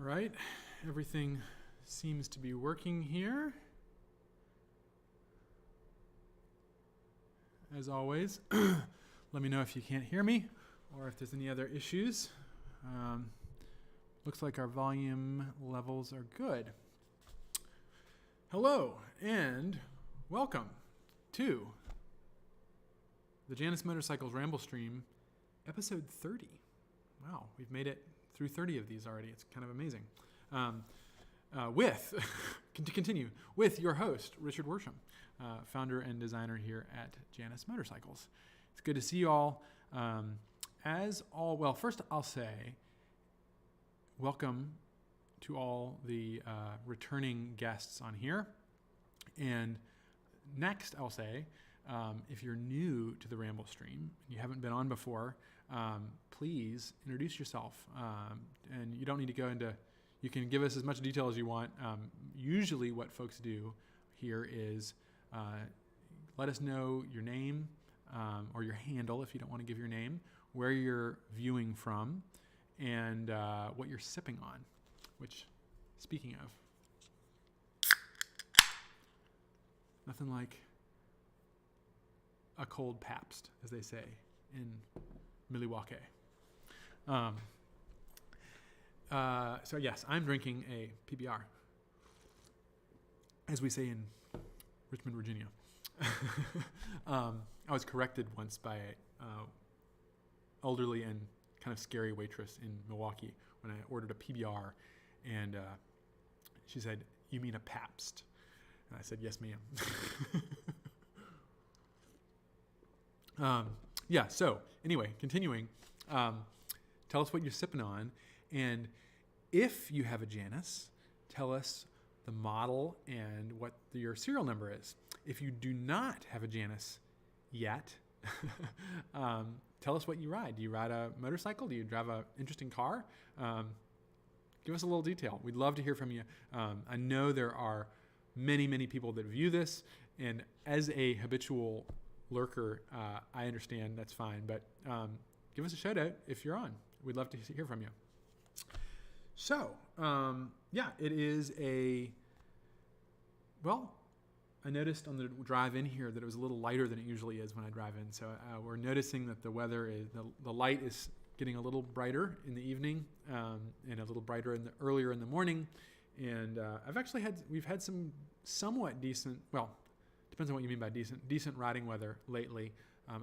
All right, everything seems to be working here. As always, let me know if you can't hear me or if there's any other issues. Looks like our volume levels are good. Hello and welcome to the Janus Motorcycles Ramblestream, episode 30. Wow, we've made it through 30 of these already. It's kind of amazing. To continue, with your host, Richard Worsham, founder and designer here at Janus Motorcycles. It's good to see you all. First I'll say welcome to all the returning guests on here. And next I'll say, if you're new to the Ramblestream and you haven't been on before, please introduce yourself. And you don't need to go into, you can give us as much detail as you want. Usually what folks do here is let us know your name or your handle if you don't want to give your name, where you're viewing from, and what you're sipping on, which, speaking of, nothing like a cold Pabst, as they say in Milwaukee. So yes, I'm drinking a PBR, as we say in Richmond, Virginia. I was corrected once by an elderly and kind of scary waitress in Milwaukee when I ordered a PBR, and she said, "You mean a Pabst?" And I said, "Yes, ma'am." So anyway, continuing, tell us what you're sipping on, and if you have a Janus, tell us the model and what your serial number is. If you do not have a Janus yet, tell us what you ride. Do you ride a motorcycle? Do you drive an interesting car? Give us a little detail. We'd love to hear from you. I know there are many, many people that view this, and as a habitual lurker, I understand that's fine, but give us a shout out if you're on. We'd love to hear from you. So, it is I noticed on the drive in here that it was a little lighter than it usually is when I drive in. So we're noticing that the weather is, the light is getting a little brighter in the evening and a little brighter earlier in the morning. And we've had some somewhat decent, depends on what you mean by decent riding weather lately.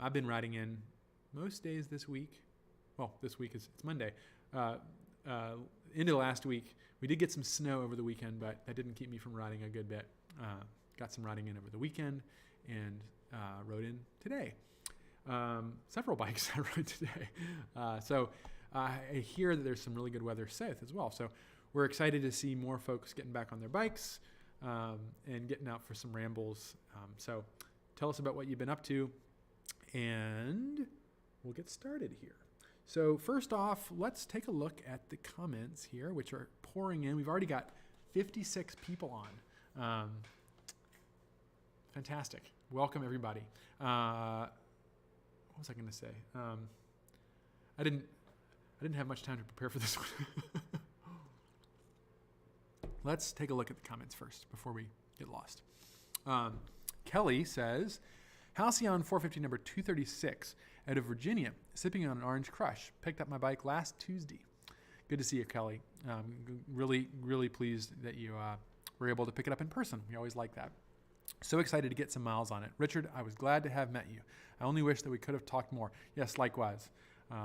I've been riding in most days this week. Well, this week it's Monday. Into last week, we did get some snow over the weekend, but that didn't keep me from riding a good bit. Got some riding in over the weekend and rode in today. Several bikes I rode today. So I hear that there's some really good weather south as well. So we're excited to see more folks getting back on their bikes and getting out for some rambles. So tell us about what you've been up to, and we'll get started here. So first off, let's take a look at the comments here, which are pouring in. We've already got 56 people on. Fantastic. Welcome, everybody. What was I going to say? I didn't have much time to prepare for this one. Let's take a look at the comments first before we get lost. Kelly says, Halcyon 450 number 236 out of Virginia, sipping on an Orange Crush. Picked up my bike last Tuesday. Good to see you, Kelly. Really, really pleased that you were able to pick it up in person. We always like that. So excited to get some miles on it. Richard, I was glad to have met you. I only wish that we could have talked more. Yes, likewise.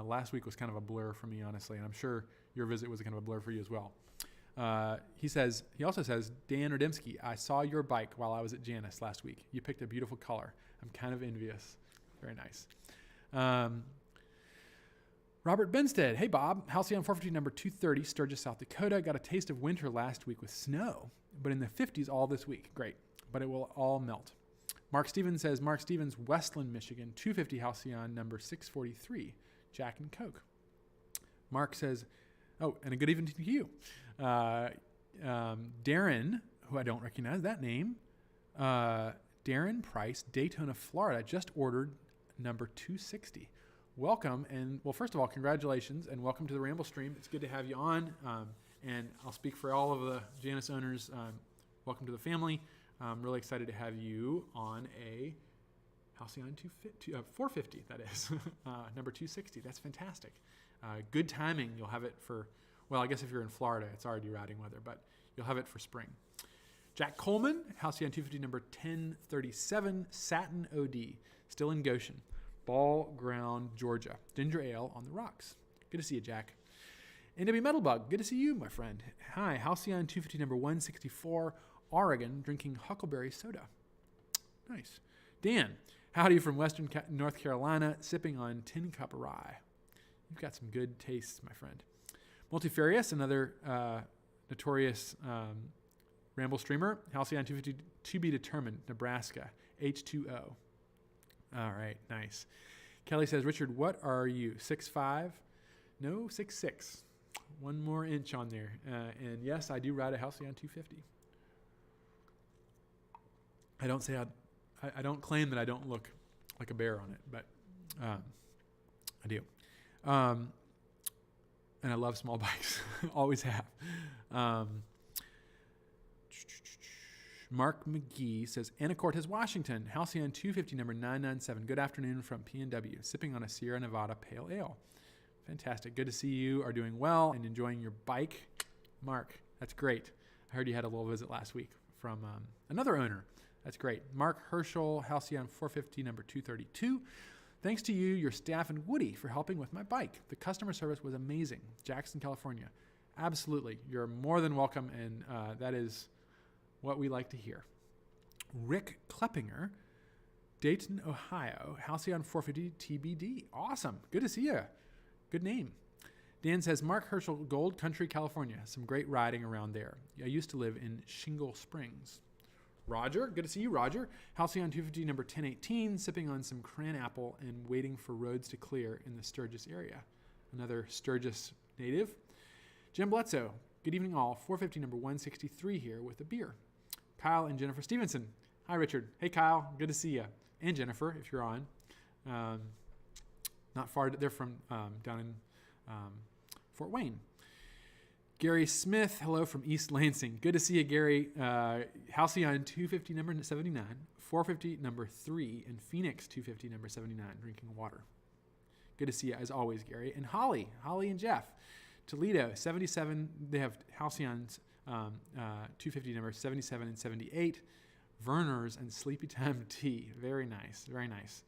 Last week was kind of a blur for me, honestly, and I'm sure your visit was kind of a blur for you as well. He also says, Dan Rudimsky, I saw your bike while I was at Janus last week. You picked a beautiful color. I'm kind of envious. Very nice. Robert Benstead. Hey, Bob. Halcyon 450 number 230, Sturgis, South Dakota. Got a taste of winter last week with snow, but in the 50s all this week. Great. But it will all melt. Mark Stevens says, Mark Stevens, Westland, Michigan, 250 Halcyon number 643, Jack and Coke. Mark says, oh, and a good evening to you. Darren, who I don't recognize that name, Darren Price, Daytona, Florida, just ordered number 260. Welcome, and well, first of all, congratulations, and welcome to the Ramblestream. It's good to have you on, And I'll speak for all of the Janus owners. Welcome to the family. I'm really excited to have you on a Halcyon 450, that is, number 260. That's fantastic. Good timing. You'll have it for, well, I guess if you're in Florida, it's already routing weather, but you'll have it for spring. Jack Coleman, Halcyon 250 number 1037, Satin OD, still in Goshen, Ball Ground, Georgia. Ginger ale on the rocks. Good to see you, Jack. NW Metalbug, good to see you, my friend. Hi, Halcyon 250 number 164, Oregon, drinking huckleberry soda. Nice. Dan, howdy from Western North Carolina, sipping on tin cup of rye. You've got some good tastes, my friend. Multifarious, another notorious Ramble streamer, Halcyon 250 to be determined, Nebraska, H2O. All right, nice. Kelly says, Richard, what are you, 6'5"? No, 6'6". One more inch on there. And yes, I do ride a Halcyon 250. I don't claim that I don't look like a bear on it, but I do. And I love small bikes. Always have. Mark McGee says, Anna Cortez, Washington, Halcyon 250 number 997. Good afternoon from PNW, sipping on a Sierra Nevada Pale Ale. Fantastic. Good to see you are doing well and enjoying your bike. Mark, that's great. I heard you had a little visit last week from another owner. That's great. Mark Herschel, Halcyon 450 number 232. Thanks to you, your staff, and Woody for helping with my bike. The customer service was amazing. Jackson, California. Absolutely. You're more than welcome, and that is what we like to hear. Rick Kleppinger, Dayton, Ohio, Halcyon 450 TBD. Awesome. Good to see you. Good name. Dan says, Mark Herschel, Gold Country, California. Some great riding around there. I used to live in Shingle Springs. Roger, good to see you, Roger. Halcyon 250 number 1018, sipping on some cran apple and waiting for roads to clear in the Sturgis area. Another Sturgis native. Jim Bledsoe, good evening all. 450 number 163 here with a beer. Kyle and Jennifer Stevenson. Hi, Richard. Hey, Kyle. Good to see you. And Jennifer, if you're on. Not far. They're from down in Fort Wayne. Gary Smith, hello from East Lansing. Good to see you, Gary. Halcyon 250 number 79, 450 number 3, and Phoenix 250 number 79, drinking water. Good to see you, as always, Gary. And Holly and Jeff. Toledo, 77, they have Halcyons 250 number 77 and 78. Verner's and Sleepy Time Tea. Very nice, very nice.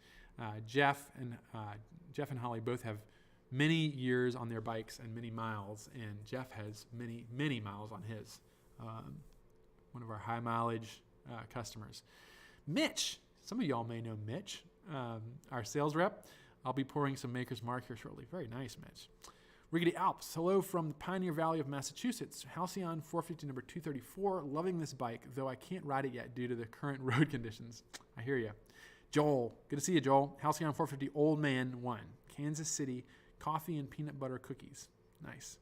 Jeff and Holly both have many years on their bikes and many miles, and Jeff has many miles on his. One of our high mileage customers. Mitch, some of y'all may know Mitch, our sales rep. I'll be pouring some Maker's Mark here shortly. Very nice, Mitch. Riggedy Alps, hello from the Pioneer Valley of Massachusetts. Halcyon 450 number 234, loving this bike, though I can't ride it yet due to the current road conditions. I hear you. Joel, good to see you, Joel. Halcyon 450 Old Man 1, Kansas City, coffee and peanut butter cookies. Nice.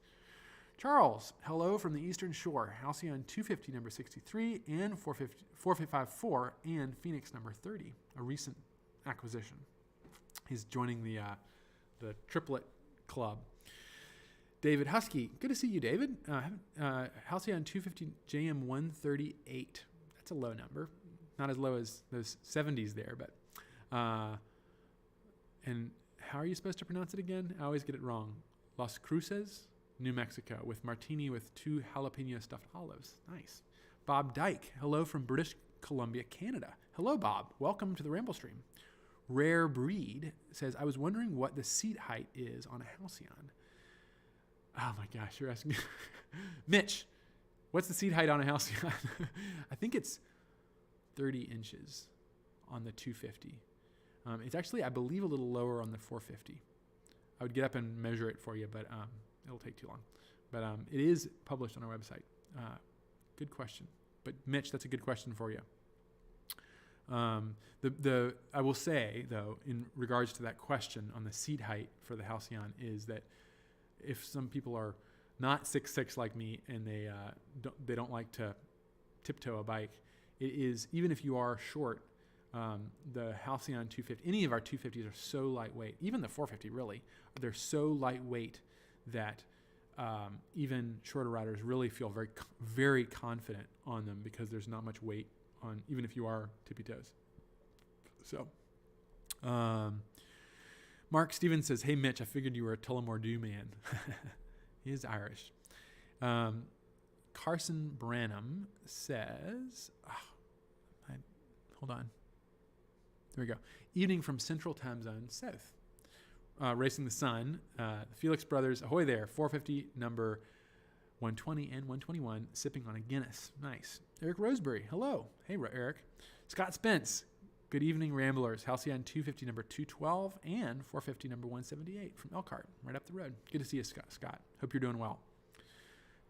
Charles, hello from the Eastern Shore. Halcyon 250 number 63 and 454 and Phoenix number 30, a recent acquisition. He's joining the triplet club. David Husky, good to see you, David. Halcyon 250 JM 138. That's a low number. Not as low as those 70s there, but and how are you supposed to pronounce it again? I always get it wrong. Las Cruces, New Mexico, with martini with 2 jalapeno stuffed olives. Nice. Bob Dyke, hello from British Columbia, Canada. Hello, Bob. Welcome to the Ramblestream. Rare Breed says, I was wondering what the seat height is on a Halcyon. Oh my gosh, you're asking me. Mitch, what's the seat height on a Halcyon? I think it's 30 inches on the 250. It's actually, I believe, a little lower on the 450. I would get up and measure it for you, but it'll take too long. But it is published on our website. Good question. But Mitch, that's a good question for you. I will say, though, in regards to that question on the seat height for the Halcyon, is that if some people are not 6'6" like me and they don't like to tiptoe a bike, it is, even if you are short, the Halcyon 250, any of our 250s are so lightweight, even the 450 really, they're so lightweight that even shorter riders really feel very, very confident on them because there's not much weight on, even if you are tippy toes. So, Mark Stevens says, "Hey Mitch, I figured you were a Tullamore Dew man." He is Irish. Carson Branham says, hold on. There we go. Evening from Central Time Zone South. Racing the Sun. The Felix Brothers, ahoy there. 450 number 120 and 121, sipping on a Guinness. Nice. Eric Roseberry, hello. Hey, Eric. Scott Spence, good evening, Ramblers. Halcyon 250 number 212 and 450 number 178 from Elkhart, right up the road. Good to see you, Scott. Hope you're doing well.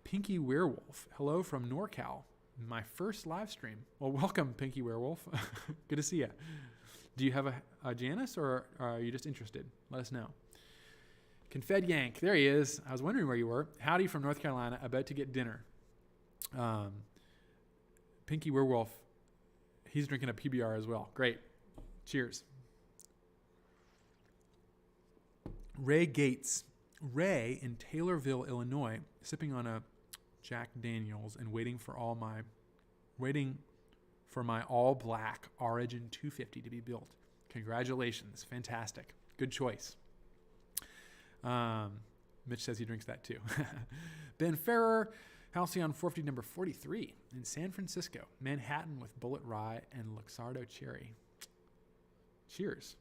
Pinky Werewolf, hello from NorCal. My first live stream. Well, welcome, Pinky Werewolf. Good to see you. Do you have a Janus, or are you just interested? Let us know. Confed Yank, there he is. I was wondering where you were. Howdy from North Carolina, about to get dinner. Pinky Werewolf, he's drinking a PBR as well. Great. Cheers. Ray Gates. Ray in Taylorville, Illinois, sipping on a Jack Daniels and waiting for my all black Origin 250 to be built. Congratulations. Fantastic. Good choice. Mitch says he drinks that too. Ben Ferrer, Halcyon 450 number 43 in San Francisco, Manhattan with Bullet Rye and Luxardo Cherry. Cheers.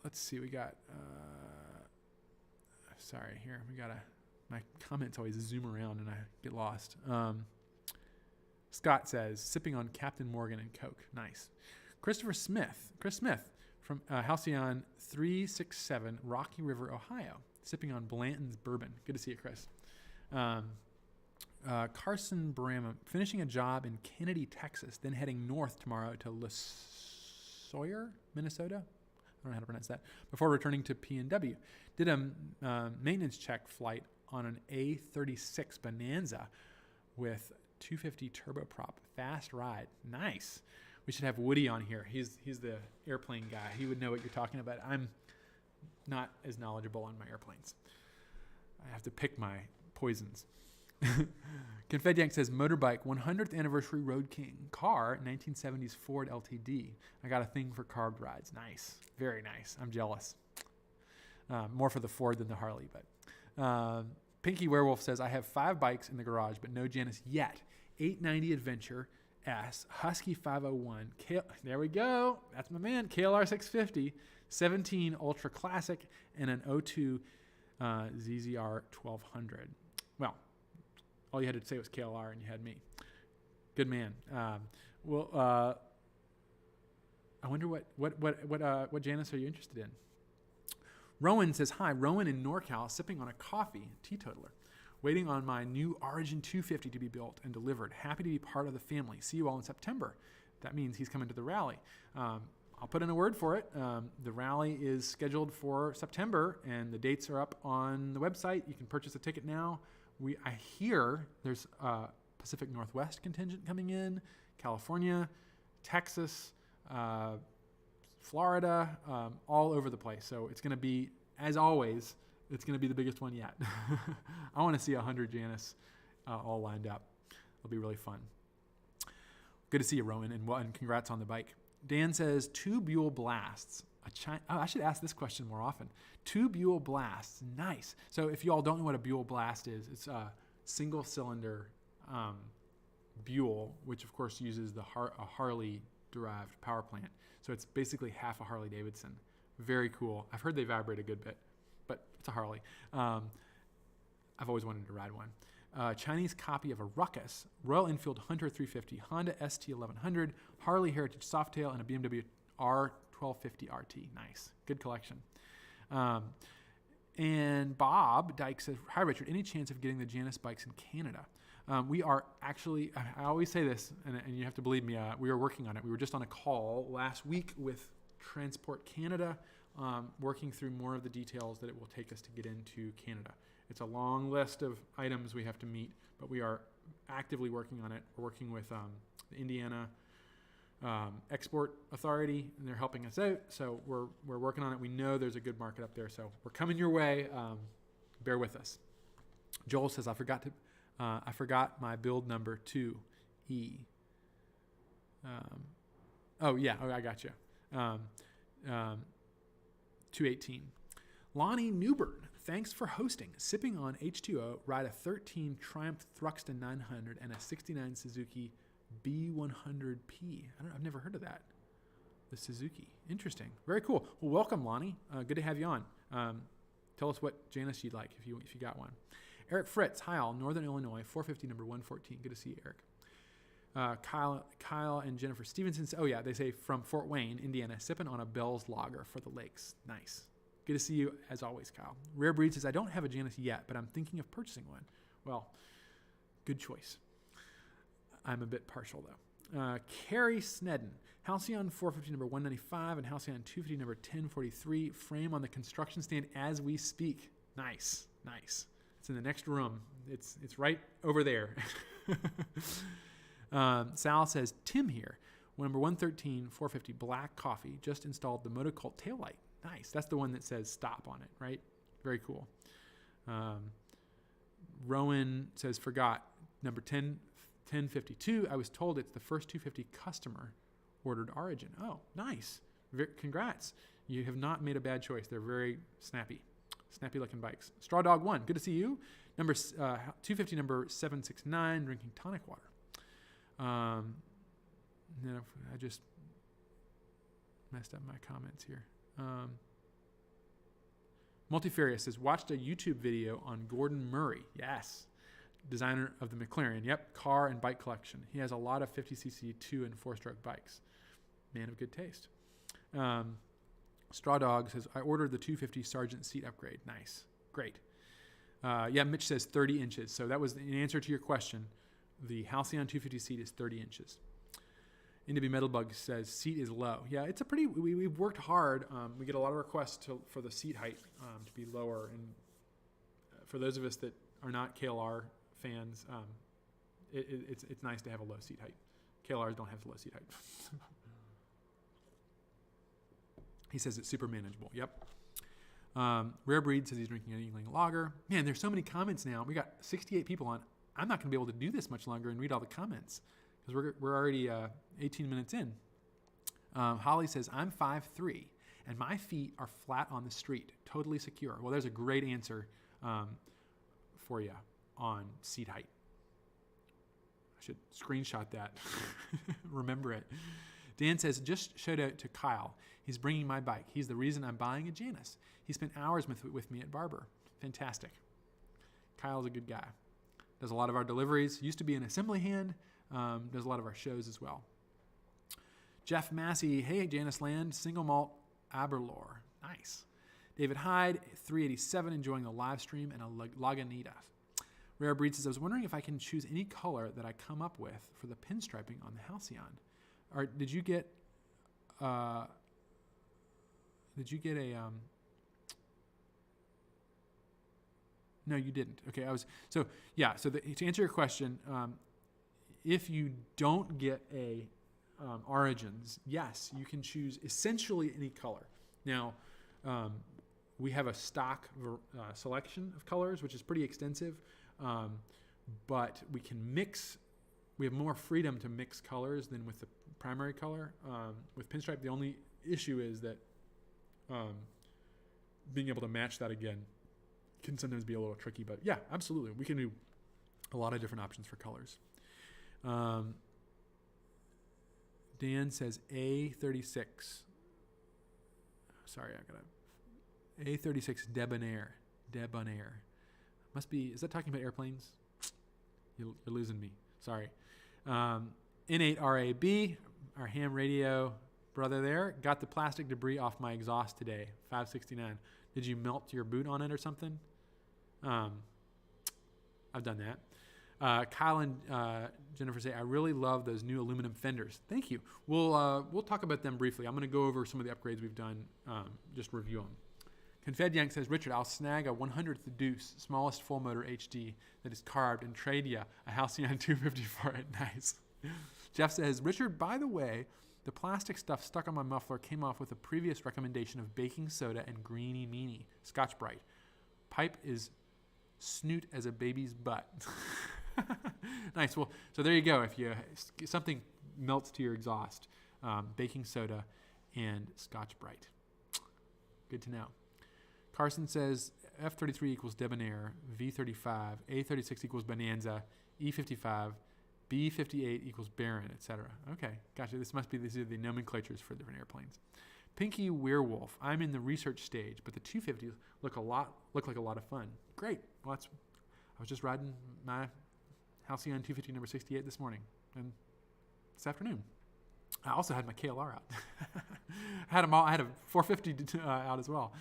Let's see. We got, sorry, here. My comments always zoom around and I get lost. Scott says, sipping on Captain Morgan and Coke. Nice. Chris Smith from Halcyon 367, Rocky River, Ohio, sipping on Blanton's bourbon. Good to see you, Chris. Carson Bram, finishing a job in Kennedy, Texas, then heading north tomorrow to LaSawyer, Minnesota. I don't know how to pronounce that. Before returning to PNW. Did a maintenance check flight on an A36 Bonanza with 250 turboprop. Fast ride. Nice. We should have Woody on here. He's the airplane guy. He would know what you're talking about. I'm not as knowledgeable on my airplanes. I have to pick my poisons. Confed Yank says, motorbike, 100th anniversary Road King. Car, 1970s Ford LTD. I got a thing for carved rides. Nice. Very nice. I'm jealous. More for the Ford than the Harley, but... Pinky Werewolf says, I have 5 bikes in the garage, but no Janus yet. 890 Adventure S, Husky 501, there we go. That's my man. KLR 650, 17 Ultra Classic, and an 02 ZZR 1200. Well, all you had to say was KLR, and you had me. Good man. I wonder what Janus are you interested in? Rowan says, hi, Rowan in NorCal, sipping on a coffee, teetotaler, waiting on my new Origin 250 to be built and delivered. Happy to be part of the family. See you all in September. That means he's coming to the rally. I'll put in a word for it. The rally is scheduled for September, and the dates are up on the website. You can purchase a ticket now. I hear there's a Pacific Northwest contingent coming in, California, Texas, Florida, all over the place. So it's going to be, as always, it's going to be the biggest one yet. I want to see 100 Janus all lined up. It'll be really fun. Good to see you, Rowan, and congrats on the bike. Dan says, 2 Buell Blasts. I should ask this question more often. 2 Buell Blasts. Nice. So if you all don't know what a Buell Blast is, it's a single-cylinder Buell, which, of course, uses a Harley-derived power plant. So it's basically half a Harley Davidson. Very cool. I've heard they vibrate a good bit, but it's a Harley. I've always wanted to ride one. Chinese copy of a Ruckus, Royal Enfield Hunter 350, Honda ST 1100, Harley Heritage Softail, and a BMW R1250 RT. Nice. Good collection. And Bob Dyke says, hi, Richard. Any chance of getting the Janus bikes in Canada? We are actually, I always say this, and you have to believe me, we are working on it. We were just on a call last week with Transport Canada, working through more of the details that it will take us to get into Canada. It's a long list of items we have to meet, but we are actively working on it. We're working with the Indiana export authority, and they're helping us out. So we're working on it. We know there's a good market up there. So we're coming your way. Bear with us. Joel says, I forgot my build number 2E. I got you. 218. Lonnie Newbern, thanks for hosting. Sipping on H2O, ride a 13 Triumph Thruxton 900 and a 69 Suzuki B100P. I've never heard of that. The Suzuki. Interesting. Very cool. Well, welcome, Lonnie. Good to have you on. Tell us what Janus you'd like if you got one. Eric Fritz, hi all, Northern Illinois, 450 number 114. Good to see you, Eric. Kyle and Jennifer Stevenson. Oh yeah, they say from Fort Wayne, Indiana, sipping on a Bell's Lager for the lakes. Nice. Good to see you as always, Kyle. Rare Breed says, I don't have a Janus yet, but I'm thinking of purchasing one. Well, good choice. I'm a bit partial though. Carrie Snedden, Halcyon 450 number 195 and Halcyon 250 number 1043. Frame on the construction stand as we speak. Nice. It's in the next room. It's right over there. Sal says, Tim here. Number 113, 450, black coffee. Just installed the Motocult taillight. Nice. That's the one that says stop on it, right? Very cool. Rowan says, forgot. Number 1052, I was told it's the first 250 customer ordered Origin. Oh, nice. Congrats. You have not made a bad choice. They're very snappy looking bikes. Straw Dog 1, good to see you. Number 250, number 769, drinking tonic water. Then I just messed up my comments here. Multifarious says, watched a YouTube video on Gordon Murray. Yes. Designer of the McLaren. Yep. Car and bike collection. He has a lot of 50cc 2 and 4-stroke bikes. Man of good taste. Straw Dog says, I ordered the 250 Sergeant seat upgrade. Nice. Great. Mitch says 30 inches. So that was the answer to your question. The Halcyon 250 seat is 30 inches. Indie Metalbug says seat is low. Yeah, it's a pretty, we've worked hard. We get a lot of requests for the seat height to be lower. And for those of us that are not KLR fans, it's nice to have a low seat height. KLRs don't have low seat height. He says it's super manageable. Yep. Rare Breed says he's drinking an Yingling lager. Man, there's so many comments now. We got 68 people on. I'm not going to be able to do this much longer and read all the comments because we're already 18 minutes in. Holly says, I'm 5'3", and my feet are flat on the street, totally secure. Well, there's a great answer for you on seat height. I should screenshot that. Remember it. Dan says, just shout out to Kyle. He's bringing my bike. He's the reason I'm buying a Janus. He spent hours with me at Barber. Fantastic. Kyle's a good guy. Does a lot of our deliveries. Used to be an assembly hand. Does a lot of our shows as well. Jeff Massey, hey, Janus Land, single malt Aberlour. Nice. David Hyde, 387, enjoying the live stream and a Lagunita. Rare Breed says, I was wondering if I can choose any color that I come up with for the pinstriping on the Halcyon. Or did you get a no, you didn't. Okay, to answer your question, if you don't get a Origins, yes, you can choose essentially any color. Now, we have a stock selection of colors, which is pretty extensive, but we can mix. We have more freedom to mix colors than with the primary color. With pinstripe, the only issue is that being able to match that again can sometimes be a little tricky. But yeah, absolutely. We can do a lot of different options for colors. Dan says A36. Sorry, I got A36 Debonair. Must be, is that talking about airplanes? You're losing me. Sorry. N8 RAB, our ham radio brother there, got the plastic debris off my exhaust today, 569. Did you melt your boot on it or something? I've done that. Kyle and Jennifer say, I really love those new aluminum fenders. Thank you. We'll talk about them briefly. I'm going to go over some of the upgrades we've done, just review them. Confed Yank says, Richard, I'll snag a 100th Deuce, smallest full motor HD that is carved and trade ya a Halcyon 250 for it. Nice. Jeff says, Richard, by the way, The plastic stuff stuck on my muffler came off with a previous recommendation of baking soda and greeny meanie, Scotch Brite. Pipe is snoot as a baby's butt. Nice. Well, so there you go. If something melts to your exhaust, baking soda and Scotch Brite. Good to know. Carson says F33 equals debonair, V35, A36 equals bonanza, E55, B58 equals baron, etc. Okay, gotcha. These are the nomenclatures for different airplanes. Pinky Werewolf. I'm in the research stage, but the 250s look like a lot of fun. Great. Well, I was just riding my Halcyon 250 number 68 this morning and this afternoon. I also had my KLR out. I had a 450 out as well.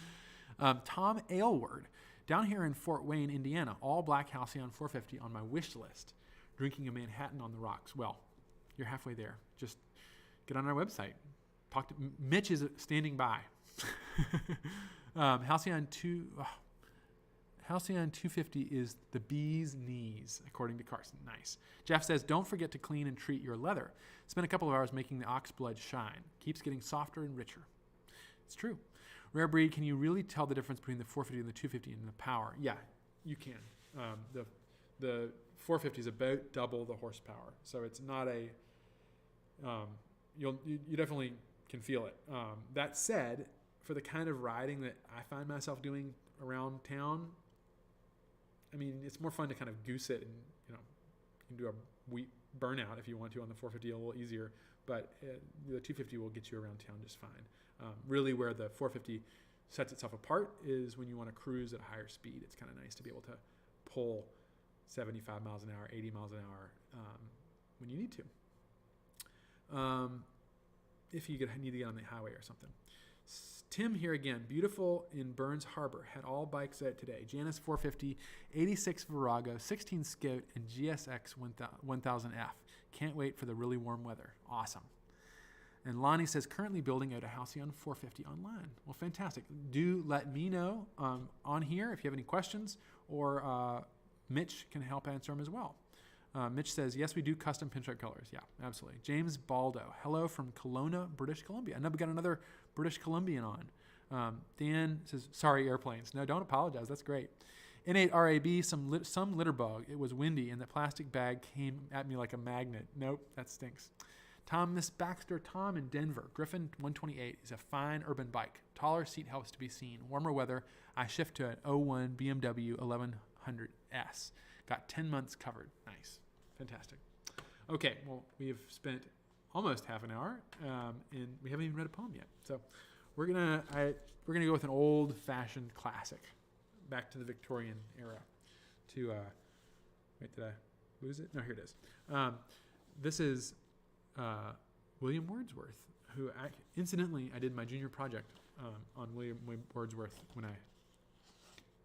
Tom Aylward. Down here in Fort Wayne, Indiana, all black Halcyon 450 on my wish list. Drinking a Manhattan on the rocks. Well, you're halfway there. Just get on our website. Talk to Mitch is standing by. Halcyon 250 is the bee's knees, according to Carson. Nice. Jeff says, don't forget to clean and treat your leather. Spend a couple of hours making the ox blood shine. Keeps getting softer and richer. It's true. Rare Breed, can you really tell the difference between the 450 and the 250 in the power? Yeah, you can. The 450 is about double the horsepower, so it's not a. You definitely can feel it. That said, for the kind of riding that I find myself doing around town, I mean, it's more fun to kind of goose it, and you can do a wheat burnout if you want to on the 450 a little easier, but the 250 will get you around town just fine. Really, where the 450 sets itself apart is when you want to cruise at a higher speed. It's kind of nice to be able to pull 75 miles an hour, 80 miles an hour when you need to. If you need to get on the highway or something. Tim here again. Beautiful in Burns Harbor. Had all bikes out today. Janus 450, 86 Virago, 16 Scout, and GSX 1000F. Can't wait for the really warm weather. Awesome. And Lonnie says, currently building out a Halcyon 450 online. Well, fantastic. Do let me know on here if you have any questions, or Mitch can help answer them as well. Mitch says, yes, we do custom pinstripe colors. Yeah, absolutely. James Baldo. Hello from Kelowna, British Columbia. I know we got another British Columbian on. Dan says, sorry, airplanes. No, don't apologize. That's great. N8 RAB, some litter bug. It was windy, and the plastic bag came at me like a magnet. Nope, that stinks. Miss Baxter Tom in Denver. Griffin 128 is a fine urban bike. Taller seat helps to be seen. Warmer weather, I shift to an 01 BMW 1100S. Got 10 months covered. Nice. Fantastic. Okay, well, we've spent almost half an hour, and we haven't even read a poem yet. So we're gonna go with an old-fashioned classic, back to the Victorian era. Wait, did I lose it? No, here it is. This is William Wordsworth, who incidentally I did my junior project on William Wordsworth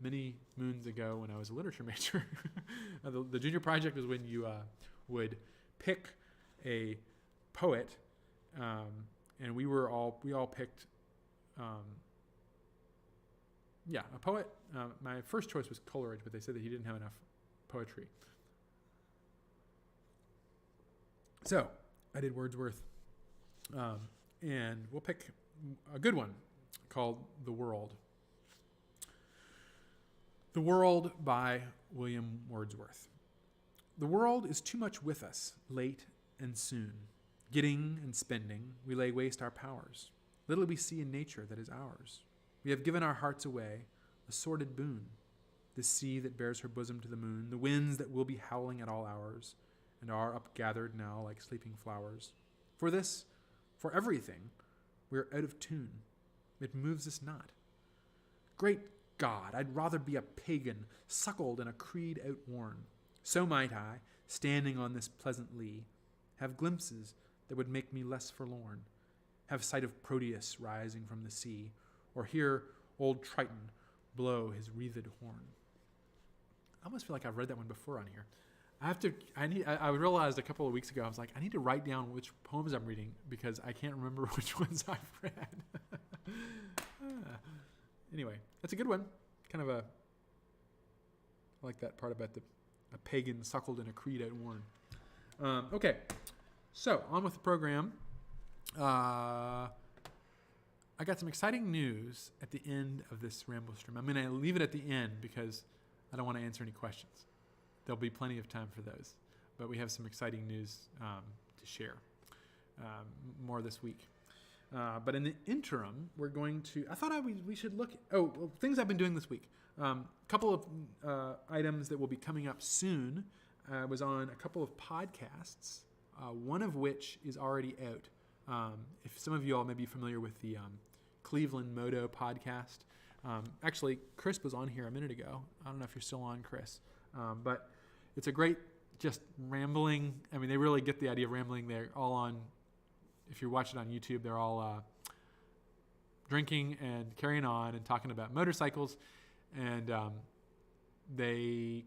many moons ago when I was a literature major. The junior project was when you would pick a poet, and we all picked a poet. My first choice was Coleridge, but they said that he didn't have enough poetry. So I did Wordsworth, and we'll pick a good one called The World. The World by William Wordsworth. The world is too much with us, late and soon. Getting and spending, we lay waste our powers. Little we see in nature that is ours. We have given our hearts away, a sordid boon. The sea that bears her bosom to the moon, the winds that will be howling at all hours, and are upgathered now like sleeping flowers. For this, for everything, we are out of tune. It moves us not. Great God, I'd rather be a pagan, suckled in a creed outworn. So might I, standing on this pleasant lea, have glimpses that would make me less forlorn, have sight of Proteus rising from the sea, or hear old Triton blow his wreathed horn. I almost feel like I've read that one before on here. I realized a couple of weeks ago, I was like, I need to write down which poems I'm reading because I can't remember which ones I've read. Anyway, that's a good one. Kind of I like that part about a pagan suckled in a creed outworn. Okay, so on with the program. I got some exciting news at the end of this Ramblestream. I'm going to leave it at the end because I don't want to answer any questions. There'll be plenty of time for those. But we have some exciting news to share more this week. But in the interim, we're going to... I thought we should look... things I've been doing this week. A couple of items that will be coming up soon. I was on a couple of podcasts, one of which is already out. If some of you all may be familiar with the Cleveland Moto podcast. Actually, Chris was on here a minute ago. I don't know if you're still on, Chris. But it's a great just rambling. I mean, they really get the idea of rambling. They're all on... If you watch it on YouTube, they're all drinking and carrying on and talking about motorcycles. And they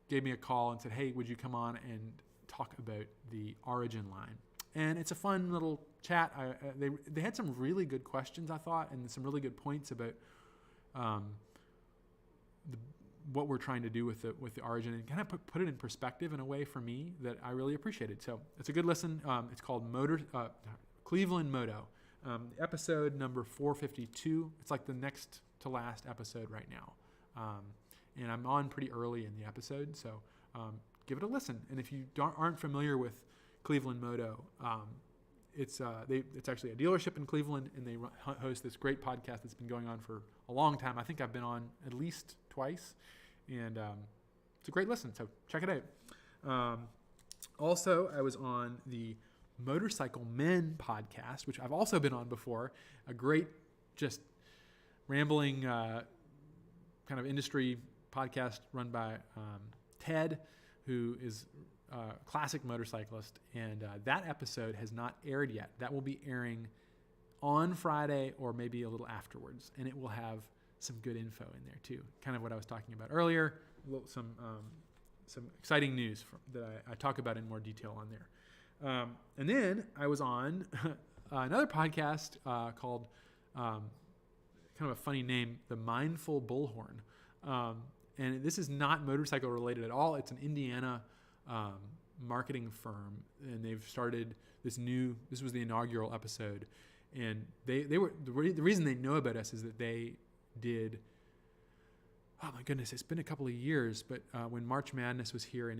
gave me a call and said, hey, would you come on and talk about the Origin line? And it's a fun little chat. They had some really good questions, I thought, and some really good points about what we're trying to do with the Origin, and kind of put it in perspective in a way for me that I really appreciated. So it's a good listen. It's called Cleveland Moto. Episode number 452. It's like the next to last episode right now. And I'm on pretty early in the episode, so give it a listen. And if you aren't familiar with Cleveland Moto, it's actually a dealership in Cleveland, and they host this great podcast that's been going on for a long time. I think I've been on at least twice, and it's a great listen, so check it out. Also, I was on the Motorcycle Men podcast, which I've also been on before, a great just rambling kind of industry podcast run by Ted, who is a classic motorcyclist, and that episode has not aired yet. That will be airing on Friday or maybe a little afterwards, and it will have some good info in there too, kind of what I was talking about earlier, some exciting news that I talk about in more detail on there. And then I was on another podcast called, kind of a funny name, The Mindful Bullhorn. And this is not motorcycle related at all. It's an Indiana marketing firm, and they've started this was the inaugural episode. And they were, the reason they know about us is that they did, oh my goodness, it's been a couple of years, but when March Madness was here in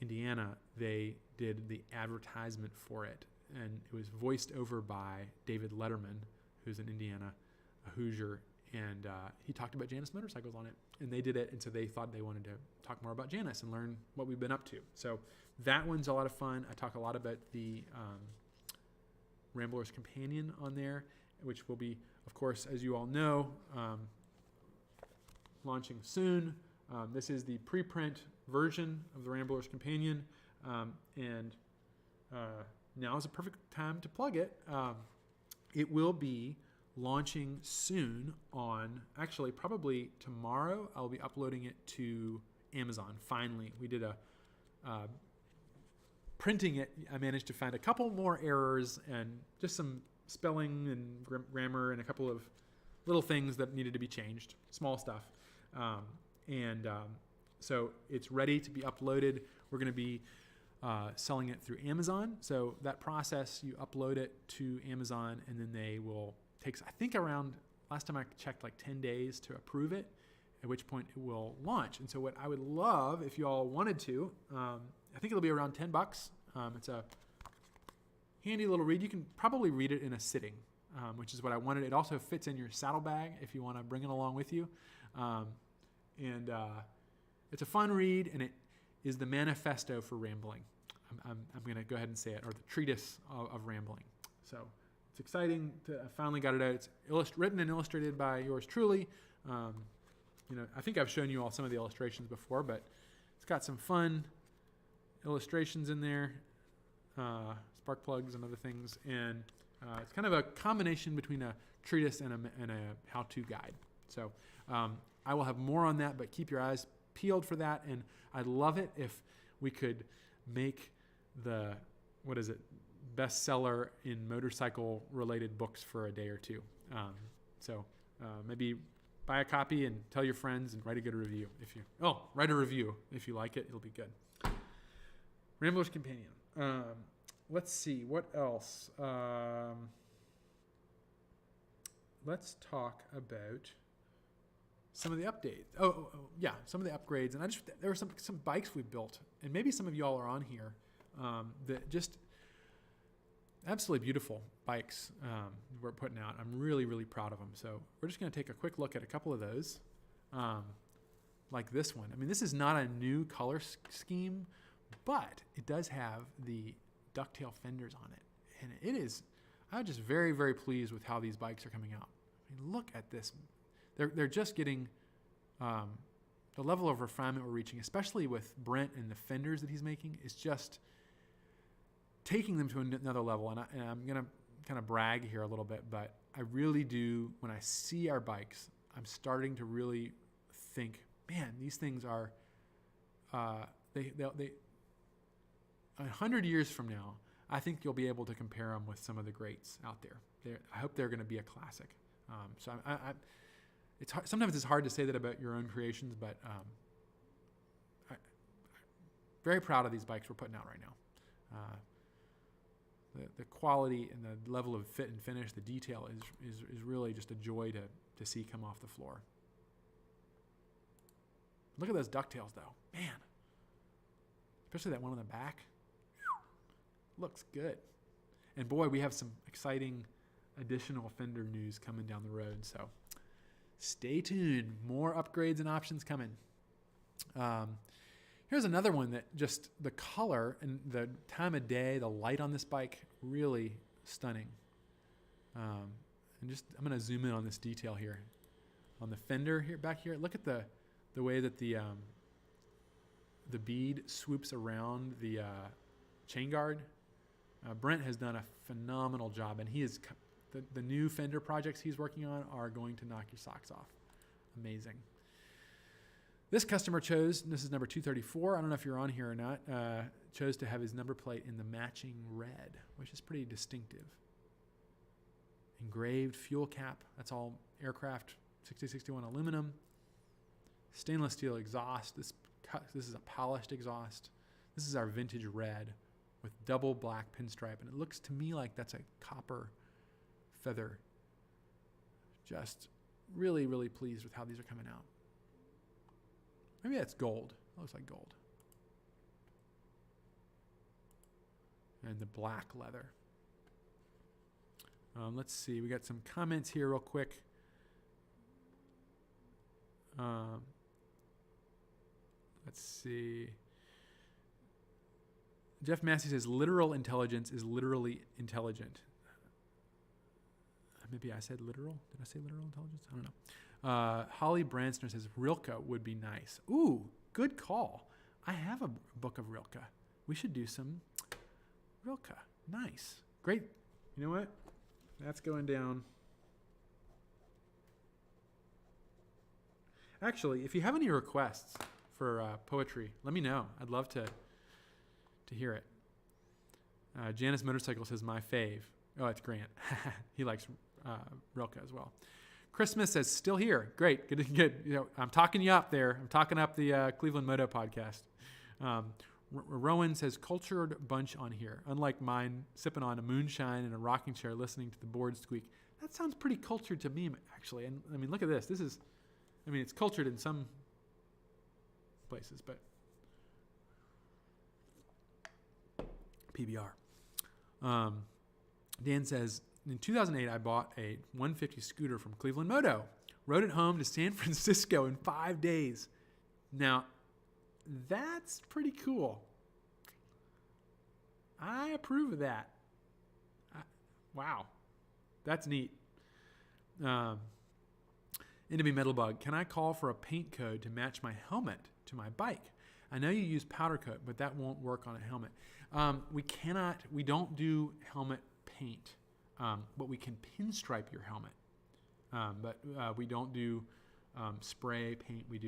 Indiana, they did the advertisement for it, and it was voiced over by David Letterman, who's in Indiana, a Hoosier, and he talked about Janus motorcycles on it, and they did it, and so they thought they wanted to talk more about Janus and learn what we've been up to. So that one's a lot of fun. I talk a lot about the Rambler's Companion on there, which will be, of course, as you all know, launching soon. This is the preprint version of the Rambler's Companion, and now is a perfect time to plug it. It will be launching soon on, actually probably tomorrow, I'll be uploading it to Amazon. Finally, we did printing it, I managed to find a couple more errors and just some spelling and grammar and a couple of little things that needed to be changed, small stuff. So it's ready to be uploaded. We're going to be selling it through Amazon. So that process, you upload it to Amazon, and then they will take, I think around, last time I checked, like 10 days to approve it, at which point it will launch. And so what I would love, if you all wanted to, I think it'll be around $10. It's a handy little read. You can probably read it in a sitting, which is what I wanted. It also fits in your saddlebag if you want to bring it along with you. It's a fun read, and it is the manifesto for rambling. I'm going to go ahead and say it, or the treatise of rambling. So it's exciting to I finally got it out. It's written and illustrated by yours truly. I think I've shown you all some of the illustrations before, but it's got some fun illustrations in there, spark plugs and other things, and it's kind of a combination between a treatise and a how-to guide. So I will have more on that, but keep your eyes peeled for that, and I'd love it if we could make the, bestseller in motorcycle-related books for a day or two. Maybe buy a copy and tell your friends and write a good review. Write a review if you like it. It'll be good. Rambler's Companion. let's see, what else? Let's talk about some of the updates. Yeah, some of the upgrades. And there were some bikes we built, and maybe some of y'all are on here, that just absolutely beautiful bikes we're putting out. I'm really, really proud of them. So we're just going to take a quick look at a couple of those, like this one. I mean, this is not a new color scheme, but it does have the ducktail fenders on it. And I'm just very, very pleased with how these bikes are coming out. I mean, look at this. They're just getting the level of refinement we're reaching, especially with Brent and the fenders that he's making, is just taking them to another level. And I'm going to kind of brag here a little bit, but I really do, when I see our bikes, I'm starting to really think, man, these things are, they 100 years from now, I think you'll be able to compare them with some of the greats out there. I hope they're going to be a classic. So it's hard, sometimes it's hard to say that about your own creations, but I'm very proud of these bikes we're putting out right now. The quality and the level of fit and finish, the detail is really just a joy to see come off the floor. Look at those ducktails, though. Man. Especially that one on the back. Looks good. And boy, we have some exciting additional fender news coming down the road. So stay tuned. More upgrades and options coming. Here's another one that just the color and the time of day, the light on this bike, really stunning. And just I'm going to zoom in on this detail here. On the fender here, back here, look at the way that the bead swoops around the chain guard. Brent has done a phenomenal job, and the new fender projects he's working on are going to knock your socks off. Amazing. This customer chose, this is number 234, I don't know if you're on here or not, chose to have his number plate in the matching red, which is pretty distinctive. Engraved fuel cap, that's all aircraft 6061 aluminum. Stainless steel exhaust, this is a polished exhaust. This is our vintage red with double black pinstripe, and it looks to me like that's a copper feather. Just really, really pleased with how these are coming out. Maybe that's gold. It looks like gold. And the black leather. Let's see. We got some comments here real quick. Let's see. Jeff Massey says, literal intelligence is literally intelligent. Maybe I said literal. Did I say literal intelligence? I don't know. Holly Bransner says, Rilke would be nice. Ooh, good call. I have a book of Rilke. We should do some Rilke. Nice. Great. You know what? That's going down. Actually, if you have any requests for poetry, let me know. I'd love to hear it. Janus Motorcycle says, my fave. Oh, it's Grant. He likes Rilke as well. Christmas says, still here. Great. Good. You know, I'm talking you up there. I'm talking up the Cleveland Moto podcast. Rowan says, cultured bunch on here. Unlike mine, sipping on a moonshine in a rocking chair, listening to the board squeak. That sounds pretty cultured to me, actually. And I mean, look at this. It's cultured in some places, but PBR. Dan says, in 2008, I bought a 150 scooter from Cleveland Moto. Rode it home to San Francisco in 5 days. Now, that's pretty cool. I approve of that. Wow. That's neat. Enemy Metalbug, can I call for a paint code to match my helmet to my bike? I know you use powder coat, but that won't work on a helmet. We don't do helmet paint, but we can pinstripe your helmet. But we don't do spray paint. We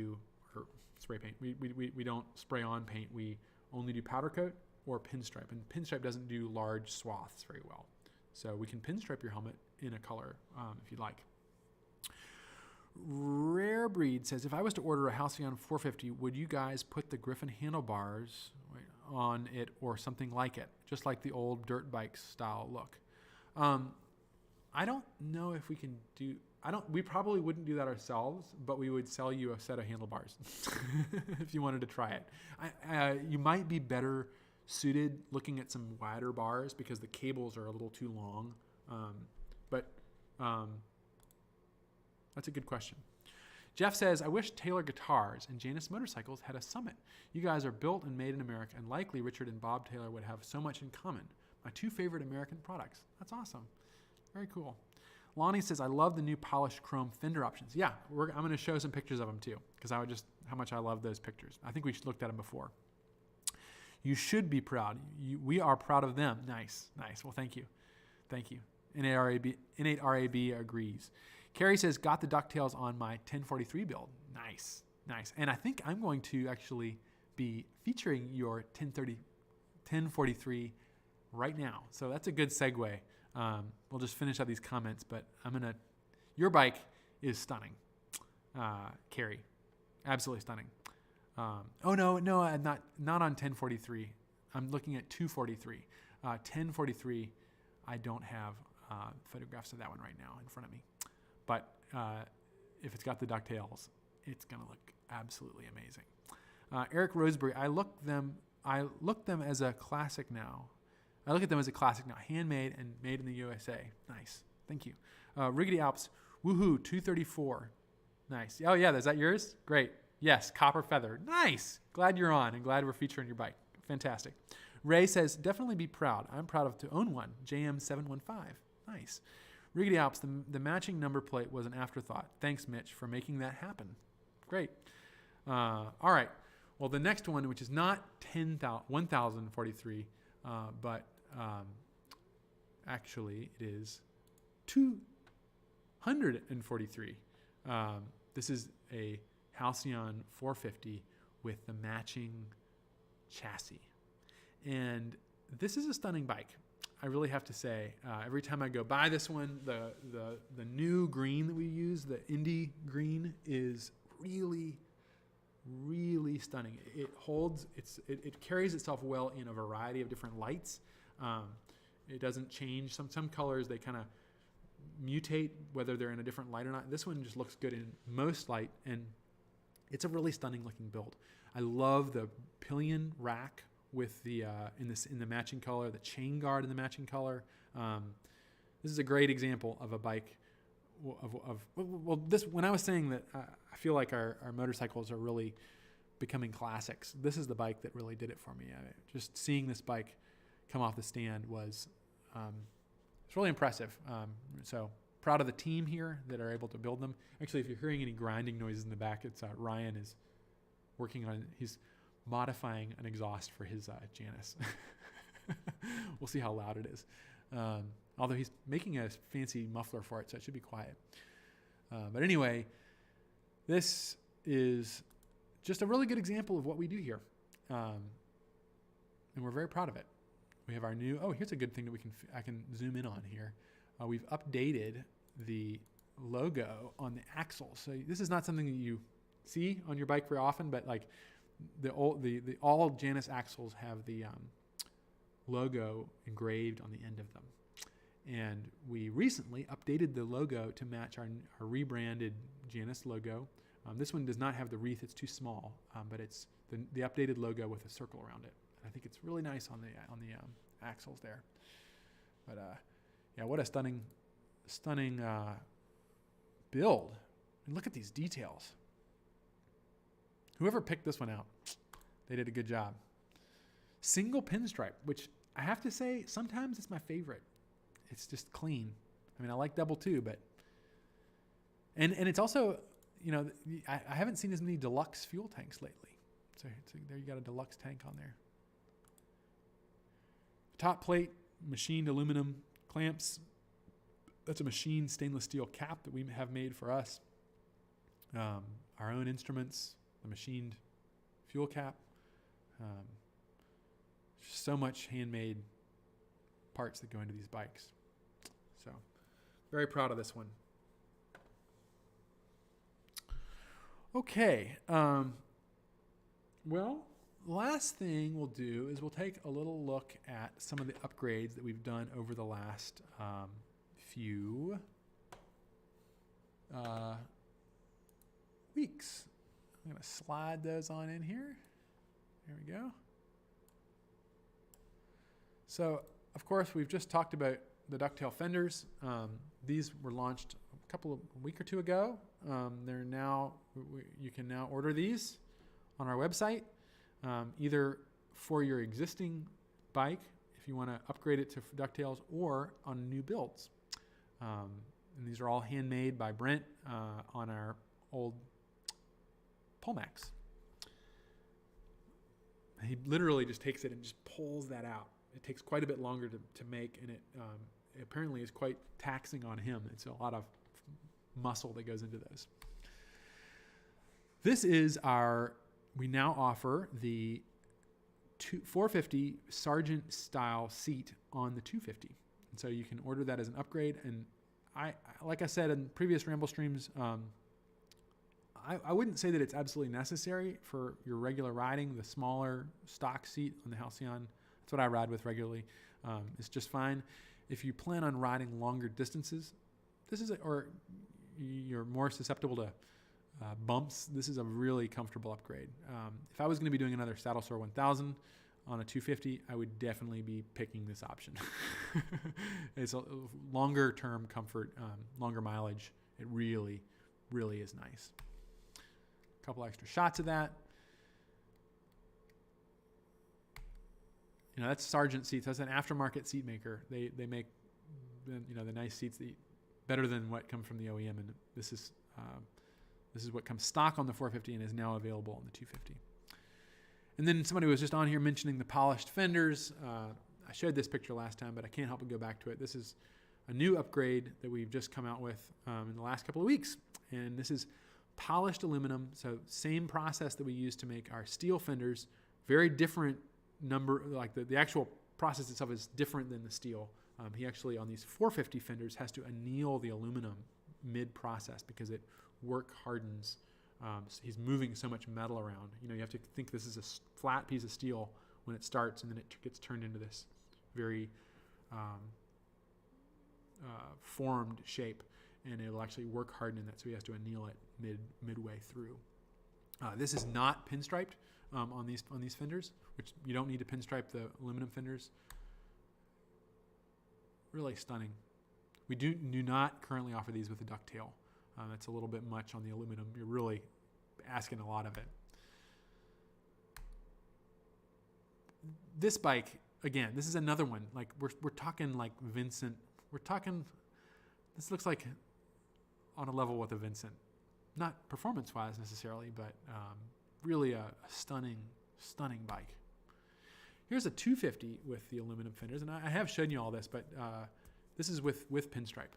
don't spray on paint. We only do powder coat or pinstripe. And pinstripe doesn't do large swaths very well. So we can pinstripe your helmet in a color if you'd like. Rare Breed says, if I was to order a Halcyon 450, would you guys put the Griffin handlebars? Wait, on it or something like it, just like the old dirt bike style look. I don't know if we can do. We probably wouldn't do that ourselves, but we would sell you a set of handlebars if you wanted to try it. You might be better suited looking at some wider bars because the cables are a little too long. But that's a good question. Jeff says, I wish Taylor Guitars and Janus Motorcycles had a summit. You guys are built and made in America, and likely Richard and Bob Taylor would have so much in common. My two favorite American products. That's awesome. Very cool. Lonnie says, I love the new polished chrome fender options. Yeah, I'm going to show some pictures of them too, because how much I love those pictures. I think we looked at them before. You should be proud. We are proud of them. Nice. Well, thank you. Innate RAB agrees. Carrie says, got the DuckTales on my 1043 build. Nice. And I think I'm going to actually be featuring your 1043 right now. So that's a good segue. We'll just finish up these comments, but your bike is stunning. Carrie, absolutely stunning. No, I'm not on 1043. I'm looking at 243. 1043, I don't have photographs of that one right now in front of me. But if it's got the DuckTales, it's going to look absolutely amazing. Eric Roseberry, I look them as a classic now. I look at them as a classic now, handmade and made in the USA. Nice. Thank you. Riggedy Alps, woohoo, 234. Nice. Oh, yeah, is that yours? Great. Yes, copper feather. Nice. Glad you're on and glad we're featuring your bike. Fantastic. Ray says, definitely be proud. I'm proud to own one, JM715. Nice. Riggedy Alps, the matching number plate was an afterthought. Thanks, Mitch, for making that happen. Great. All right. Well, the next one, which is not 1043, but actually it is 243. This is a Halcyon 450 with the matching chassis. And this is a stunning bike. I really have to say, every time I go by this one, the new green that we use, the Indy green, is really, really stunning. It carries itself well in a variety of different lights. It doesn't change. Some colors, they kind of mutate whether they're in a different light or not. This one just looks good in most light, and it's a really stunning looking build. I love the pillion rack with the in the matching color, the chain guard in the matching color. This is a great example of a bike. When I was saying that I feel like our motorcycles are really becoming classics, this is the bike that really did it for me. Just seeing this bike come off the stand was it's really impressive. So proud of the team here that are able to build them. Actually, if you're hearing any grinding noises in the back, it's Ryan is working on. He's modifying an exhaust for his Janus. We'll see how loud it is. Although he's making a fancy muffler for it, so it should be quiet. But anyway, this is just a really good example of what we do here. And we're very proud of it. We have our new, here's a good thing that I can zoom in on here. We've updated the logo on the axle. So this is not something that you see on your bike very often, but like all Janus axles have the logo engraved on the end of them. And we recently updated the logo to match our rebranded Janus logo. This one does not have the wreath; it's too small, but it's the updated logo with a circle around it. I think it's really nice on the axles there. But yeah, what a stunning build! And look at these details. Whoever picked this one out, they did a good job. Single pinstripe, which I have to say, sometimes it's my favorite. It's just clean. I mean, I like double too, but and it's also, I haven't seen as many deluxe fuel tanks lately. So there you got a deluxe tank on there. Top plate, machined aluminum clamps. That's a machined stainless steel cap that we have made for us. Our own instruments, the machined fuel cap. So much handmade parts that go into these bikes. So very proud of this one. Okay. Well, last thing we'll do is we'll take a little look at some of the upgrades that we've done over the last few weeks. I'm going to slide those on in here. There we go. So, of course, we've just talked about the ducktail fenders. These were launched a week or two ago. They're now, you can now order these on our website, either for your existing bike, if you want to upgrade it to ducktails, or on new builds. And these are all handmade by Brent on our old Polmax. He literally just takes it and just pulls that out. It takes quite a bit longer to make, and it apparently is quite taxing on him. It's a lot of muscle that goes into those. This is we now offer the 450 Sergeant style seat on the 250. And so you can order that as an upgrade. And like I said in previous Ramble streams, I wouldn't say that it's absolutely necessary for your regular riding. The smaller stock seat on the Halcyon, that's what I ride with regularly. It's just fine. If you plan on riding longer distances, or you're more susceptible to bumps, this is a really comfortable upgrade. If I was going to be doing another Saddle Sore 1000 on a 250, I would definitely be picking this option. It's a longer term comfort, longer mileage. It really, really is nice. A couple extra shots of that. That's Sergeant seats. That's an aftermarket seat maker. They make the nice seats better than what come from the OEM, and this is what comes stock on the 450 and is now available on the 250. And then somebody was just on here mentioning the polished fenders. I showed this picture last time, but I can't help but go back to it. This is a new upgrade that we've just come out with in the last couple of weeks, and this is polished aluminum. So same process that we use to make our steel fenders. Very different number, like the actual process itself is different than the steel. He actually, on these 450 fenders, has to anneal the aluminum mid-process because it work hardens. So he's moving so much metal around. You have to think this is a flat piece of steel when it starts, and then it gets turned into this very formed shape, and it will actually work harden in that. So he has to anneal it midway through. This is not pinstriped on these fenders, which you don't need to pinstripe the aluminum fenders. Really stunning. We do not currently offer these with a ducktail. That's a little bit much on the aluminum. You're really asking a lot of it. This bike, again, this is another one. Like we're talking like Vincent. This looks like on a level with a Vincent. Not performance-wise necessarily, but really a stunning bike. Here's a 250 with the aluminum fenders, and I have shown you all this, but this is with pinstripe.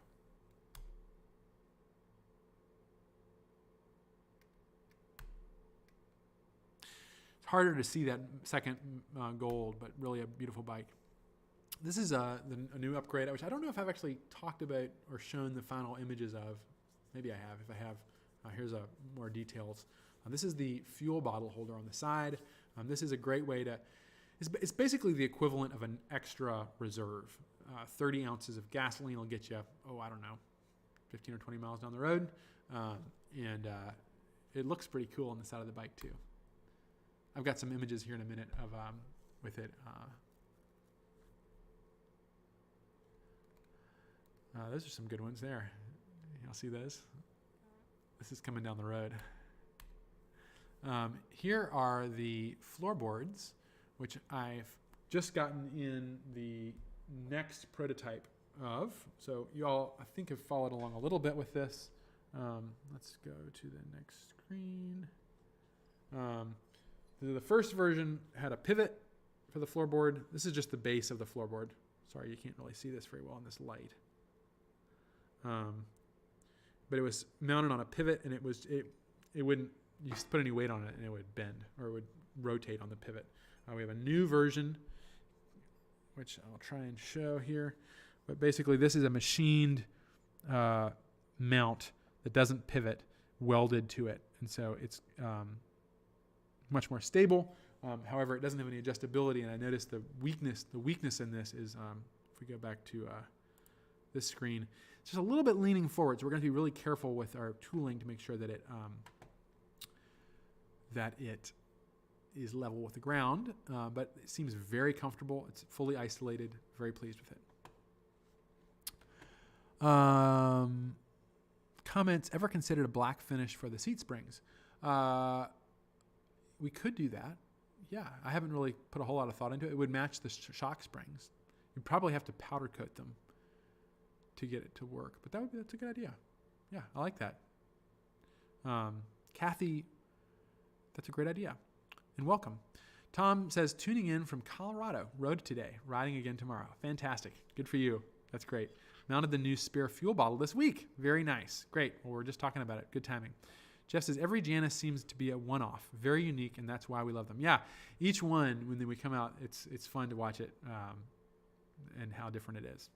It's harder to see that second gold, but really a beautiful bike. This is a new upgrade, which I don't know if I've actually talked about or shown the final images of. Maybe I have. If I have, here's more details. This is the fuel bottle holder on the side. This is a great way to... It's basically the equivalent of an extra reserve. 30 ounces of gasoline will get you, 15 or 20 miles down the road. And it looks pretty cool on the side of the bike too. I've got some images here in a minute of with it. Those are some good ones there. Y'all see those? This is coming down the road. Here are the floorboards, which I've just gotten in the next prototype of. So you all, I think, have followed along a little bit with this. Let's go to the next screen. The first version had a pivot for the floorboard. This is just the base of the floorboard. Sorry, you can't really see this very well in this light. But it was mounted on a pivot, and it wouldn't, you just put any weight on it and it would bend, or it would rotate on the pivot. We have a new version, which I'll try and show here. But basically, this is a machined mount that doesn't pivot, welded to it. And so it's much more stable. However, it doesn't have any adjustability, and I noticed the weakness in this is, if we go back to this screen, it's just a little bit leaning forward. So we're going to be really careful with our tooling to make sure that it is level with the ground, but it seems very comfortable. It's fully isolated. Very pleased with it. Comments, ever considered a black finish for the seat springs? We could do that. Yeah, I haven't really put a whole lot of thought into it. It would match the shock springs. You'd probably have to powder coat them to get it to work, but that's a good idea. Yeah, I like that. Kathy, that's a great idea. And welcome. Tom says, tuning in from Colorado. Rode today, riding again tomorrow. Fantastic. Good for you. That's great. Mounted the new spare fuel bottle this week. Very nice. Great. Well, we're just talking about it. Good timing. Jeff says, every Janus seems to be a one-off. Very unique, and that's why we love them. Yeah, each one, when we come out, it's fun to watch it and how different it is.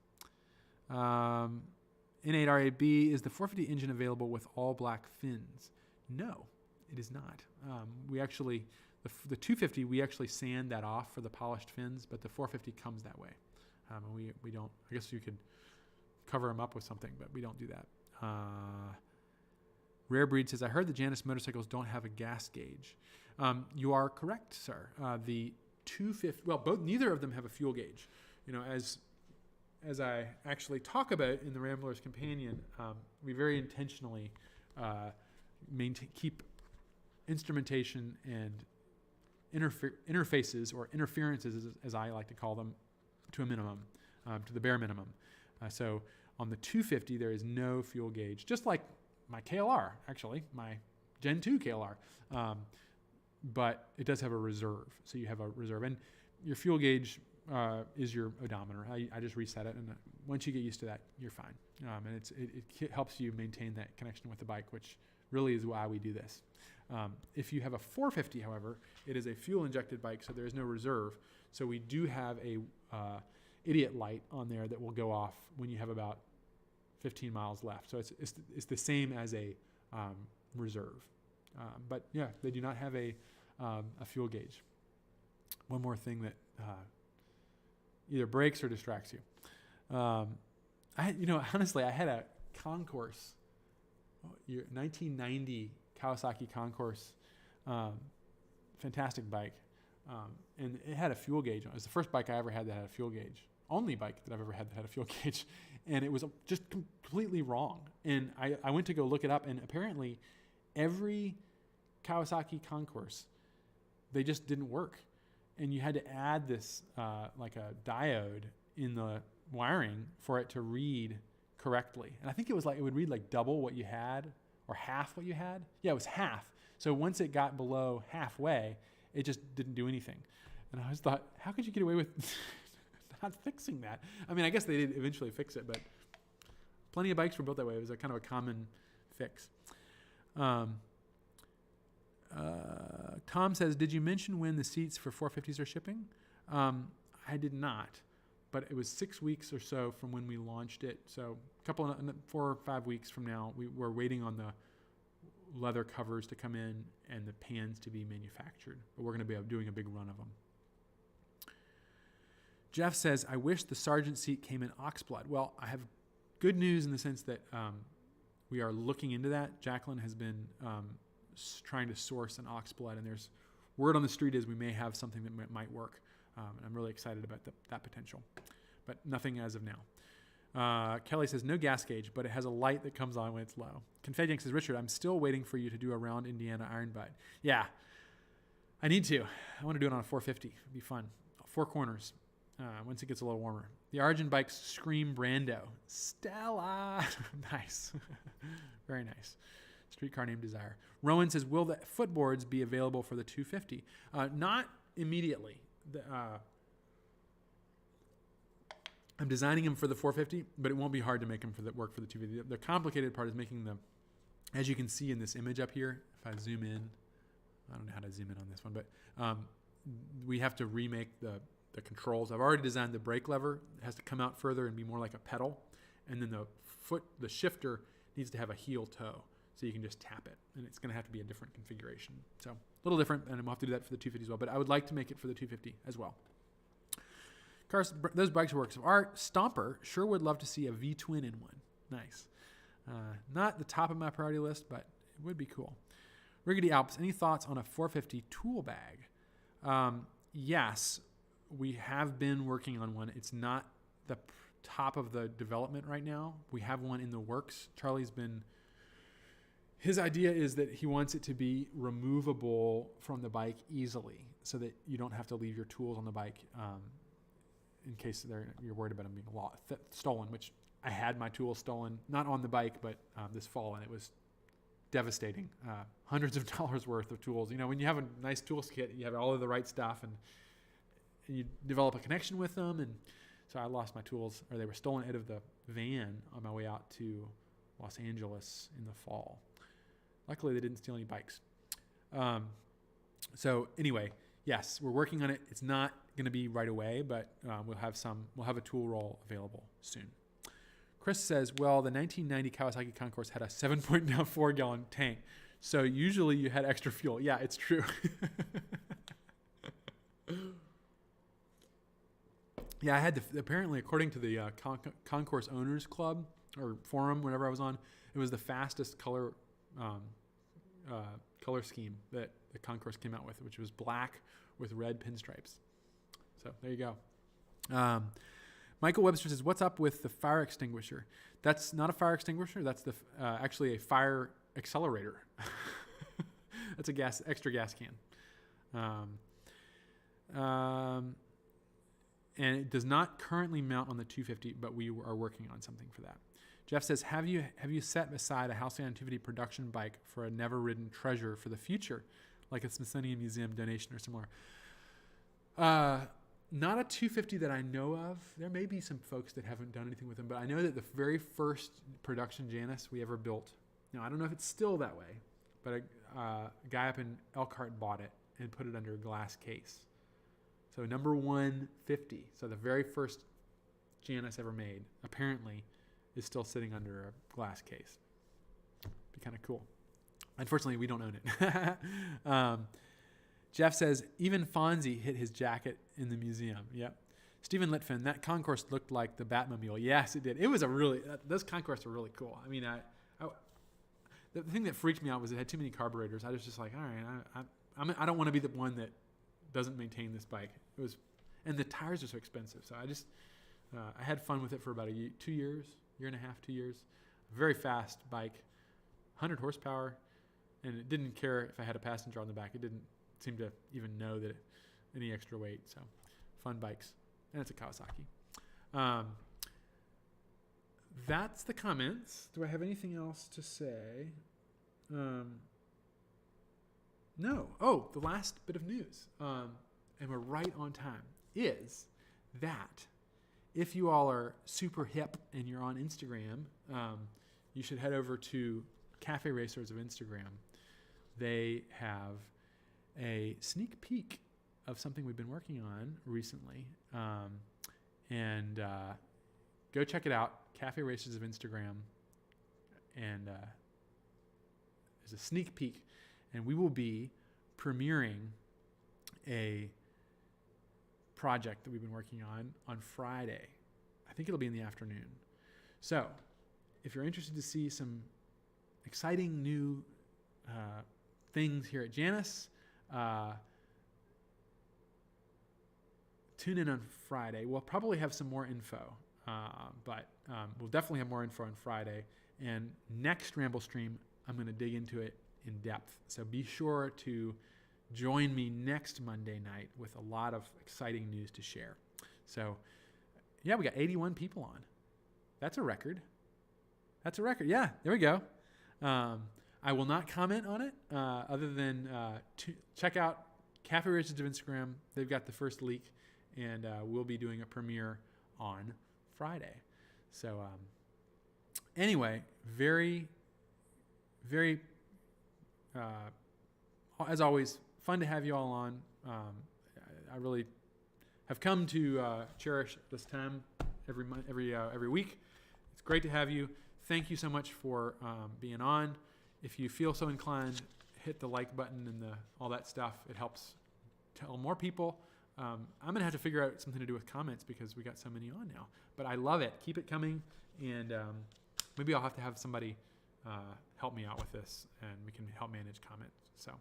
N8RAB, is the 450 engine available with all black fins? No, it is not. We actually, the 250, we actually sand that off for the polished fins, but the 450 comes that way. And we don't, I guess you could cover them up with something, but we don't do that. Rare Breed says, I heard the Janus motorcycles don't have a gas gauge. You are correct, sir. The 250, well, neither of them have a fuel gauge. You know, as I actually talk about in the Rambler's Companion, we very intentionally keep instrumentation and interfaces or interferences, as I like to call them, to a minimum, to the bare minimum. So on the 250, there is no fuel gauge, just like my KLR, actually, my Gen 2 KLR. But it does have a reserve. So you have a reserve. And your fuel gauge is your odometer. I just reset it. And once you get used to that, you're fine. And it helps you maintain that connection with the bike, which really is why we do this. If you have a 450, however, it is a fuel-injected bike, so there is no reserve. So we do have a idiot light on there that will go off when you have about 15 miles left. So it's the same as a reserve. But yeah, they do not have a fuel gauge. One more thing that either breaks or distracts you. Honestly, I had a Concourse, 1990 Kawasaki Concourse, fantastic bike. And it had a fuel gauge. It was the first bike I ever had that had a fuel gauge. Only bike that I've ever had that had a fuel gauge. And it was just completely wrong. And I went to go look it up, and apparently every Kawasaki Concourse, they just didn't work. And you had to add this like a diode in the wiring for it to read correctly. And I think it was like, it would read like double what you had or half what you had. Yeah, it was half. So once it got below halfway, it just didn't do anything. And I just thought, how could you get away with not fixing that? I mean, I guess they did eventually fix it, but plenty of bikes were built that way. It was a kind of a common fix. Tom says, did you mention when the seats for 450s are shipping? I did not, but it was 6 weeks or so from when we launched it. So 4 or 5 weeks from now, we're waiting on the leather covers to come in and the pans to be manufactured. But we're going to be doing a big run of them. Jeff says, I wish the Sergeant seat came in oxblood. Well, I have good news in the sense that we are looking into that. Jacqueline has been trying to source an oxblood, and there's word on the street is we may have something that might work. And I'm really excited about that potential, but nothing as of now. Kelly says, no gas gauge, but it has a light that comes on when it's low. Confetti says, Richard, I'm still waiting for you to do a round Indiana iron butt. Yeah, I need to. I want to do it on a 450. It'd be fun. 4 corners once it gets a little warmer. The Argent bikes scream Brando. Stella. Nice. Very nice. Streetcar named Desire. Rowan says, will the footboards be available for the 250? Not immediately. I'm designing them for the 450, but it won't be hard to make them work for the 250. The complicated part is making them, as you can see in this image up here, if I zoom in, I don't know how to zoom in on this one, but we have to remake the controls. I've already designed the brake lever. It has to come out further and be more like a pedal. And then the shifter needs to have a heel toe, so you can just tap it. And it's going to have to be a different configuration. So little different, and we'll have to do that for the 250 as well. But I would like to make it for the 250 as well. Cars, those bikes are works of art. Stomper sure would love to see a V-twin in one. Nice. Not the top of my priority list, but it would be cool. Riggedy Alps, any thoughts on a 450 tool bag? Yes, we have been working on one. It's not the top of the development right now. We have one in the works. His idea is that he wants it to be removable from the bike easily so that you don't have to leave your tools on the bike in case you're worried about them being stolen, which I had my tools stolen, not on the bike, but this fall, and it was devastating. Hundreds of dollars worth of tools. You know, when you have a nice tools kit, you have all of the right stuff, and you develop a connection with them. And so I lost my tools, or they were stolen out of the van on my way out to Los Angeles in the fall. Luckily, they didn't steal any bikes. So anyway, yes, we're working on it. It's not going to be right away, but we'll have a tool roll available soon. Chris says, well, the 1990 Kawasaki Concourse had a 7.4 gallon tank. So usually you had extra fuel. Yeah, it's true. Yeah, I had apparently, according to the Concourse Owners Club or forum, whenever I was on, it was the fastest color scheme that the Concourse came out with, which was black with red pinstripes. So there you go. Michael Webster says, what's up with the fire extinguisher? That's not a fire extinguisher. That's actually a fire accelerator. That's a extra gas can. And it does not currently mount on the 250, but we are working on something for that. Jeff says, have you set aside a House on 250 production bike for a never-ridden treasure for the future, like a Smithsonian Museum donation or similar? Not a 250 that I know of. There may be some folks that haven't done anything with them, but I know that the very first production Janus we ever built, now I don't know if it's still that way, but a guy up in Elkhart bought it and put it under a glass case. So number 150, so the very first Janus ever made, apparently is still sitting under a glass case. Be kind of cool. Unfortunately, we don't own it. Jeff says, even Fonzie hit his jacket in the museum. Yep. Stephen Litfin, that Concourse looked like the Batmobile. Yes, it did. It was those Concourse were really cool. I mean, the thing that freaked me out was it had too many carburetors. I was just like, all right, I don't want to be the one that doesn't maintain this bike. And the tires are so expensive. So I had fun with it for about 2 years, year and a half, 2 years. Very fast bike, 100 horsepower, and it didn't care if I had a passenger on the back. It didn't seem to even know that any extra weight. So fun bikes, and it's a Kawasaki. That's the comments. Do I have anything else to say? No. Oh, the last bit of news, and we're right on time, is that if you all are super hip and you're on Instagram, you should head over to Cafe Racers of Instagram. They have a sneak peek of something we've been working on recently, and go check it out. Cafe Racers of Instagram, and there's a sneak peek, and we will be premiering a project that we've been working on Friday. I think it'll be in the afternoon. So if you're interested to see some exciting new things here at Janus, tune in on Friday. We'll probably have some more info, but we'll definitely have more info on Friday. And next Ramblestream, I'm going to dig into it in depth. So be sure to join me next Monday night with a lot of exciting news to share. So, yeah, we got 81 people on. That's a record. Yeah, there we go. I will not comment on it other than check out Cafe Racers of Instagram. They've got the first leak, and we'll be doing a premiere on Friday. So anyway, very, very, as always, fun to have you all on. I really have come to cherish this time every week. It's great to have you. Thank you so much for being on. If you feel so inclined, hit the like button and all that stuff. It helps tell more people. I'm going to have to figure out something to do with comments because we got so many on now. But I love it. Keep it coming. And maybe I'll have to have somebody help me out with this, and we can help manage comments. So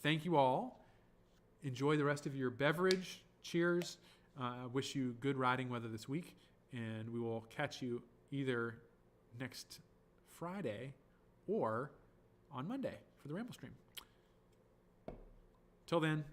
thank you all. Enjoy the rest of your beverage. Cheers. Wish you good riding weather this week. And we will catch you either next Friday or on Monday for the Ramblestream. Till then,